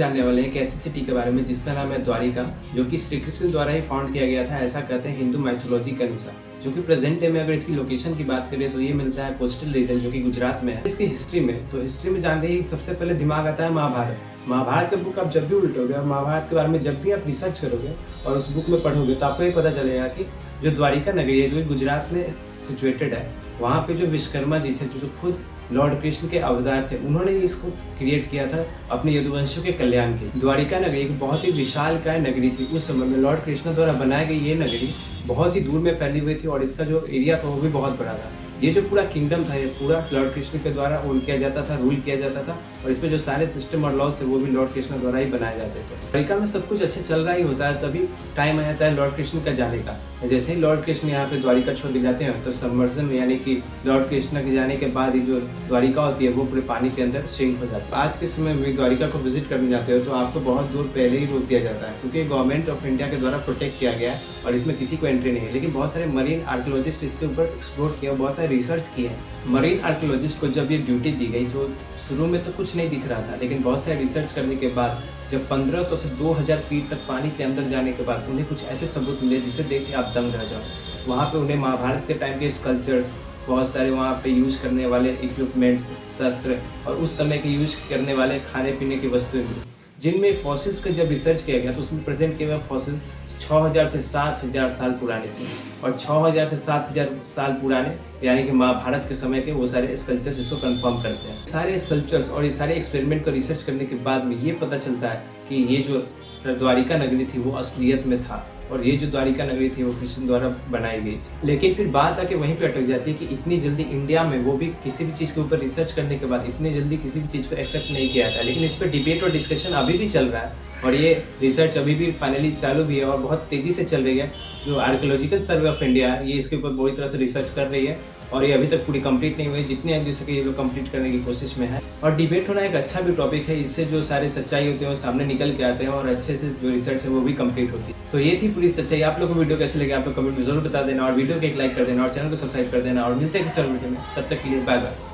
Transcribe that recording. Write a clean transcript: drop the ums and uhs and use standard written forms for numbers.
जानने वाले हैं एक ऐसी सिटी के बारे में जिसका नाम है द्वारिका, जो कि श्री कृष्ण द्वारा ही फाउंड किया गया था, ऐसा कहते हैं हिंदू माइथोलॉजी के अनुसार। जो कि प्रेजेंट डे में अगर इसकी लोकेशन की बात करें तो ये मिलता है कोस्टल रीजन जो कि गुजरात में है। इसकी हिस्ट्री में जानते ही सबसे पहले दिमाग आता है महाभारत। महाभारत के बुक आप जब भी उल्टोगे और महाभारत के बारे में जब भी आप रिसर्च करोगे और उस बुक में पढ़ोगे तो आपको ये पता चलेगा कि जो द्वारिका नगरी है जो गुजरात में सिचुएटेड है, वहाँ पे जो विश्वकर्मा जी थे जो खुद लॉर्ड कृष्ण के अवतार थे, उन्होंने इसको क्रिएट किया था अपने यदुवंशियों के कल्याण के। द्वारिका नगरी एक बहुत ही विशालकाय नगरी थी। उस समय में लॉर्ड कृष्ण द्वारा बनाई गई ये नगरी बहुत ही दूर में फैली हुई थी और इसका जो एरिया था वो भी बहुत बड़ा था। ये जो पूरा किंगडम था ये पूरा लॉर्ड कृष्ण के द्वारा ओन किया जाता था, रूल किया जाता था और इसमें जो सारे सिस्टम और लॉज थे वो भी लॉर्ड कृष्ण द्वारा ही बनाए जाते थे। द्वारिका में सब कुछ अच्छे चल रहा ही होता है, तभी टाइम आ जाता है लॉर्ड कृष्ण का जाने का। जैसे ही लॉर्ड कृष्ण यहाँ पे द्वारिका छोड़ दी जाते हैं तो सबमर्जन यानी कि लॉर्ड कृष्ण के जाने के बाद ही जो द्वारिका होती है वो पूरे पानी के अंदर सिंक हो जाती है। आज के समय में द्वारिका को विजिट करने जाते हो तो आपको बहुत दूर पहले ही रोक दिया जाता है, क्योंकि गवर्नमेंट ऑफ इंडिया के द्वारा प्रोटेक्ट किया गया है और इसमें किसी को एंट्री नहीं है। लेकिन बहुत सारे मरीन आर्कियोलॉजिस्ट इसके ऊपर एक्सप्लोर किया, बहुत सारे रिसर्च किए हैं। मरीन आर्कियोलॉजिस्ट को जब ये ड्यूटी दी गई तो शुरू में तो कुछ नहीं दिख रहा था, लेकिन बहुत सारे रिसर्च करने के बाद जब 1500 से 2000 फीट तक पानी के अंदर जाने के बाद उन्हें कुछ ऐसे सबूत मिले जिसे देख के आप दंग रह जाओ। वहाँ पे उन्हें महाभारत के टाइम के स्कल्पचर्स, बहुत सारे वहाँ पे यूज करने वाले इक्विपमेंट्स, शस्त्र और उस समय के यूज करने वाले खाने पीने की वस्तुएं मिली, जिनमें फॉसिल्स का जब रिसर्च किया गया तो उसमें प्रेजेंट किए हुए फॉसिल्स 6000 से 7000 साल पुराने थे और 6000 से 7000 साल पुराने यानी कि महाभारत के समय के वो सारे स्कल्पचर्स इसको कंफर्म करते हैं। सारे स्कल्पचर्स और ये सारे एक्सपेरिमेंट को रिसर्च करने के बाद में ये पता चलता है कि ये जो द्वारिका नगरी थी वो असलियत में था और ये जो द्वारिका नगरी थी वो कृष्ण द्वारा बनाई गई थी। लेकिन फिर बात आके वहीं पे अटक जाती है कि इतनी जल्दी इंडिया में वो भी किसी भी चीज़ के ऊपर रिसर्च करने के बाद इतनी जल्दी किसी भी चीज़ को एक्सेप्ट नहीं किया था। लेकिन इस पर डिबेट और डिस्कशन अभी भी चल रहा है और ये रिसर्च अभी भी फाइनली चालू भी है और बहुत तेज़ी से चल रही है। जो आर्कियोलॉजिकल सर्वे ऑफ इंडिया है ये इसके ऊपर पूरी तरह से रिसर्च कर रही है और ये अभी तक पूरी कंप्लीट नहीं हुई, जितने जल्दी सके ये लोग कंप्लीट करने की कोशिश में है। और डिबेट होना एक अच्छा भी टॉपिक है, इससे जो सारे सच्चाई होते हैं वो सामने निकल के आते हैं और अच्छे से जो रिसर्च है वो भी कंप्लीट होती है। तो ये थी पूरी सच्चाई। आप लोगों को वीडियो कैसे लगे आप लोग कमेंट में जरूर बता देना और वीडियो को एक लाइक कर देना और चैनल को सब्सक्राइब कर देना और मिलते हैं किसी और वीडियो में। तब तक के लिए बाय बाय।